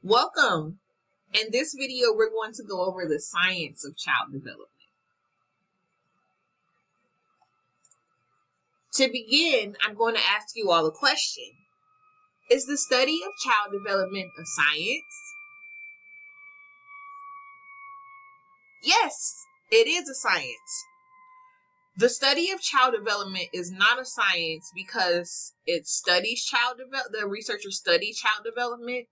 Welcome. In this video, we're going to go over the science of child development. To begin, I'm going to ask you all a question. Is the study of child development a science? Yes, it is a science. The study of child development is not a science because it studies child development. The researchers study child development.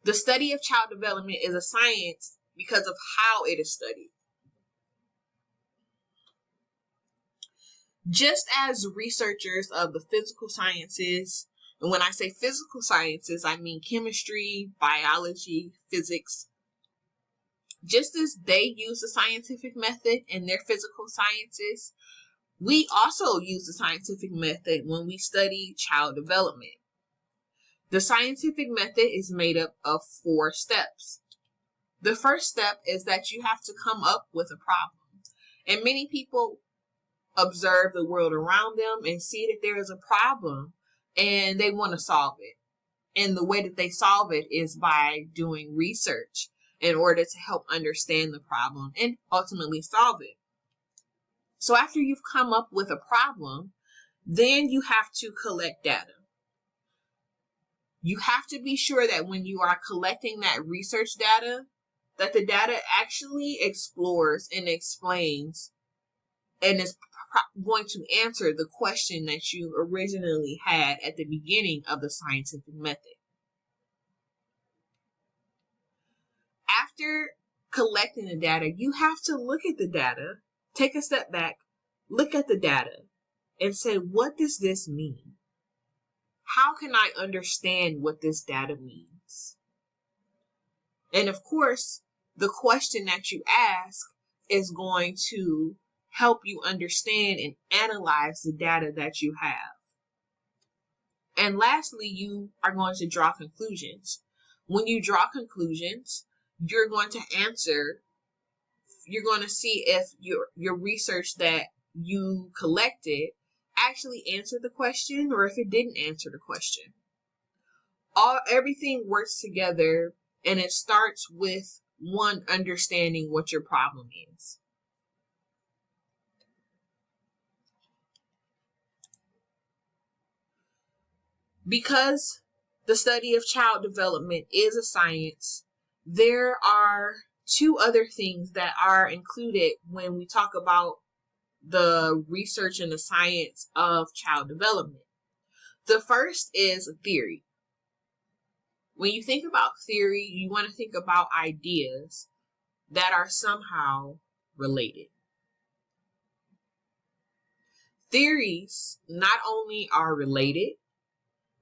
The study of child development is a science because of how it is studied. Just as researchers of the physical sciences, and when I say physical sciences, I mean chemistry, biology, physics, just as they use the scientific method in their physical sciences, we also use the scientific method when we study child development. The scientific method is made up of 4 steps. The first step is that you have to come up with a problem. And many people observe the world around them and see that there is a problem and they want to solve it. And the way that they solve it is by doing research in order to help understand the problem and ultimately solve it. So after you've come up with a problem, then you have to collect data. You have to be sure that when you are collecting that research data, that the data actually explores and explains and is going to answer the question that you originally had at the beginning of the scientific method. After collecting the data, you have to look at the data, take a step back, look at the data, and say, what does this mean? How can I understand what this data means? And of course, the question that you ask is going to help you understand and analyze the data that you have. And lastly, you are going to draw conclusions. When you draw conclusions, you're going to see if your research that you collected actually answered the question or if it didn't answer the question. Everything works together, and it starts with one understanding what your problem is. Because the study of child development is a science, there are 2 other things that are included when we talk about the research and the science of child development. The first is theory. When you think about theory, you want to think about ideas that are somehow related. Theories not only are related,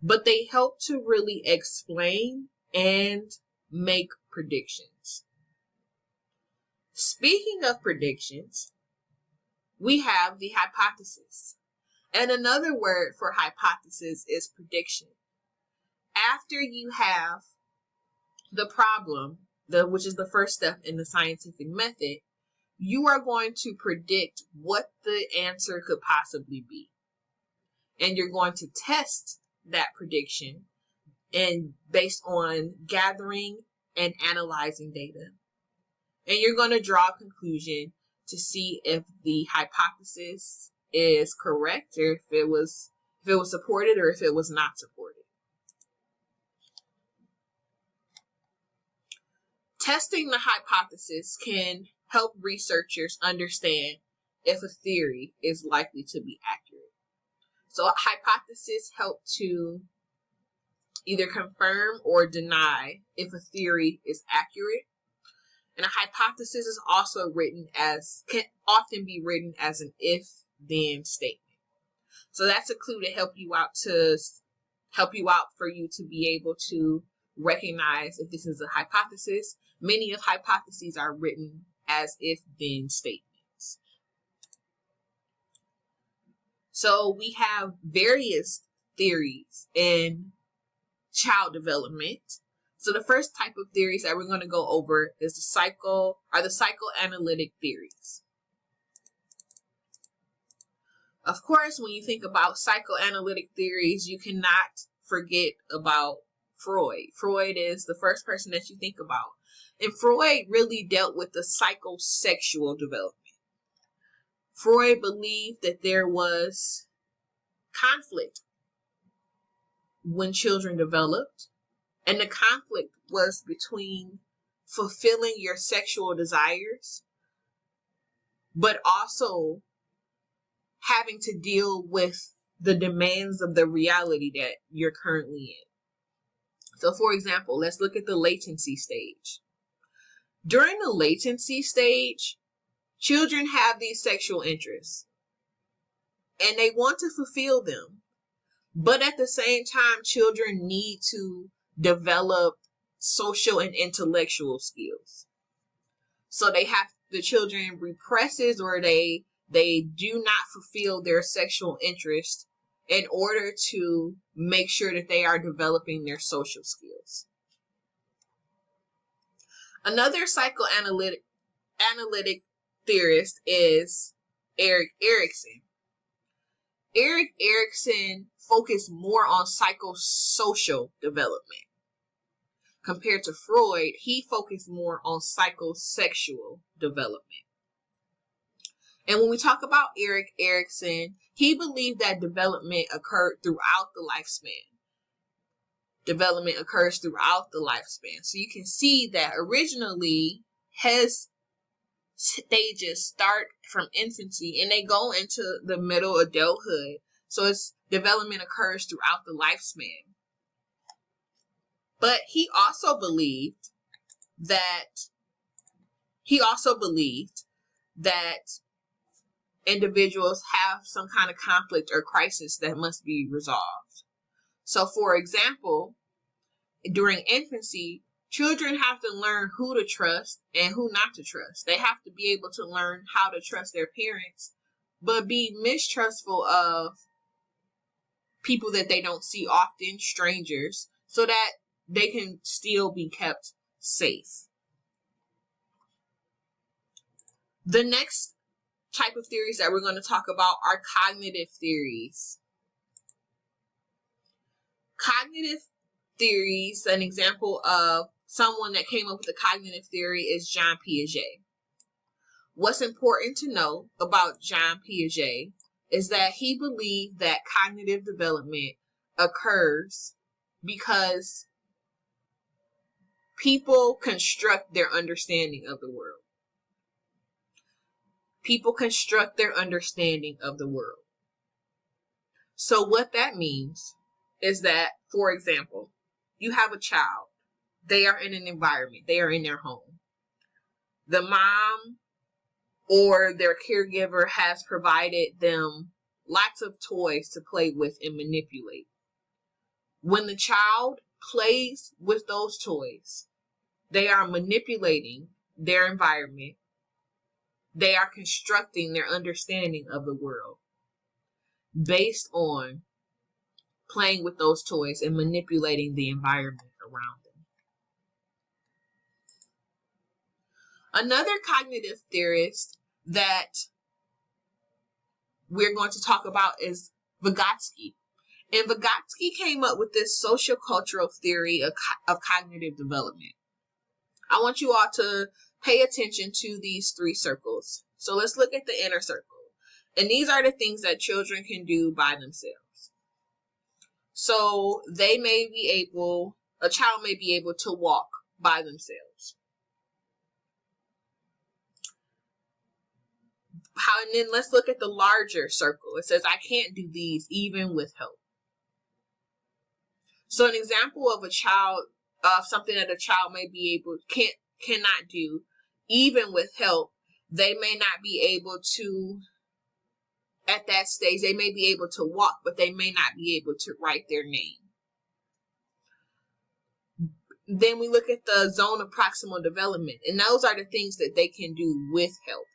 but they help to really explain and make predictions. Speaking of predictions, we have the hypothesis. And another word for hypothesis is prediction. After you have the problem, which is the first step in the scientific method, you are going to predict what the answer could possibly be. And you're going to test that prediction and based on gathering and analyzing data. And you're going to draw a conclusion to see if the hypothesis is correct or if it was supported or if it was not supported. Testing the hypothesis can help researchers understand if a theory is likely to be accurate. So a hypothesis helps to either confirm or deny if a theory is accurate. And a hypothesis is also can often be written as an if-then statement. So that's a clue to help you out for you to be able to recognize if this is a hypothesis. Many of hypotheses are written as if-then statements. So we have various theories in child development. So the first type of theories that we're going to go over is the psychoanalytic theories. Of course, when you think about psychoanalytic theories, you cannot forget about Freud. Freud is the first person that you think about. And Freud really dealt with the psychosexual development. Freud believed that there was conflict when children developed, and the conflict was between fulfilling your sexual desires, but also having to deal with the demands of the reality that you're currently in. So, for example, let's look at the latency stage. During the latency stage, children have these sexual interests and they want to fulfill them. But at the same time, children need to develop social and intellectual skills. So the children represses, or they do not fulfill their sexual interest in order to make sure that they are developing their social skills. Another psychoanalytic theorist is Erik Erikson. Erik Erikson focused more on psychosocial development. Compared to Freud, he focused more on psychosexual development. And when we talk about Erik Erikson, he believed that development occurred throughout the lifespan. Development occurs throughout the lifespan. So you can see that originally his stages start from infancy and they go into the middle adulthood. So its development occurs throughout the lifespan. But he also believed that individuals have some kind of conflict or crisis that must be resolved. So, for example, during infancy, children have to learn who to trust and who not to trust. They have to be able to learn how to trust their parents, but be mistrustful of people that they don't see often, strangers, so that they can still be kept safe. The next type of theories that we're going to talk about are cognitive theories. Cognitive theories, an example of someone that came up with a cognitive theory is Jean Piaget. What's important to know about Jean Piaget is that he believed that cognitive development occurs because people construct their understanding of the world. People construct their understanding of the world. So what that means is that, for example, you have a child. They are in an environment. They are in their home. The mom or their caregiver has provided them lots of toys to play with and manipulate. When the child plays with those toys, they are manipulating their environment. They are constructing their understanding of the world based on playing with those toys and manipulating the environment around them. Another cognitive theorist that we're going to talk about is Vygotsky. And Vygotsky came up with this sociocultural theory of cognitive development. I want you all to pay attention to these three circles. So let's look at the inner circle. And these are the things that children can do by themselves. So a child may be able to walk by themselves. And then let's look at the larger circle. It says, I can't do these even with help. So an example of something that a child may be cannot do, even with help, they may not be able to, at that stage, they may be able to walk, but they may not be able to write their name. Then we look at the zone of proximal development, and those are the things that they can do with help.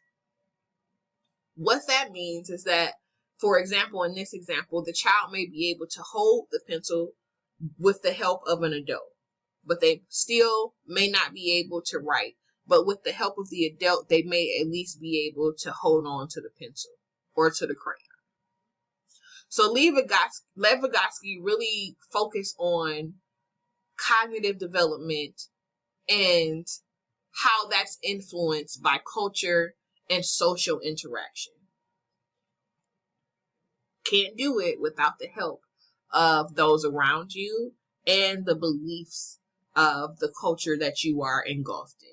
What that means is that, for example, in this example, the child may be able to hold the pencil with the help of an adult, but they still may not be able to write. But with the help of the adult, they may at least be able to hold on to the pencil or to the crayon. So let Vygotsky really focus on cognitive development, and how that's influenced by culture and social interaction. Can't do it without the help of those around you and the beliefs of the culture that you are engulfed in.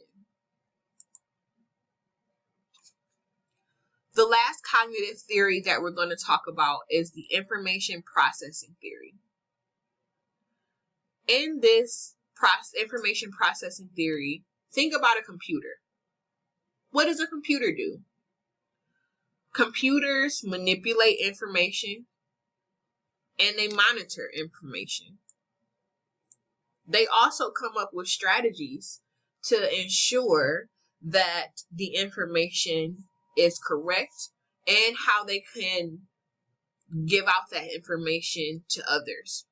The last cognitive theory that we're going to talk about is the information processing theory. In this information processing theory, think about a computer. What does a computer do? Computers manipulate information and they monitor information. They also come up with strategies to ensure that the information is correct and how they can give out that information to others,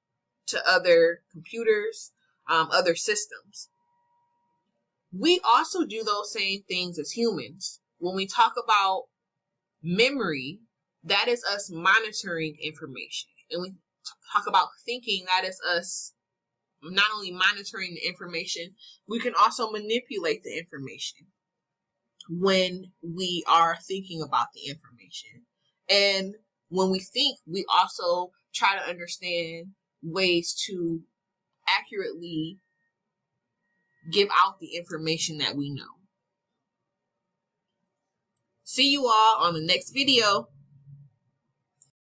to other computers, other systems. We also do those same things as humans. When we talk about memory, that is us monitoring information. And we talk about thinking, that is us not only monitoring the information, we can also manipulate the information when we are thinking about the information. And when we think, we also try to understand ways to accurately give out the information that we know. See you all on the next video.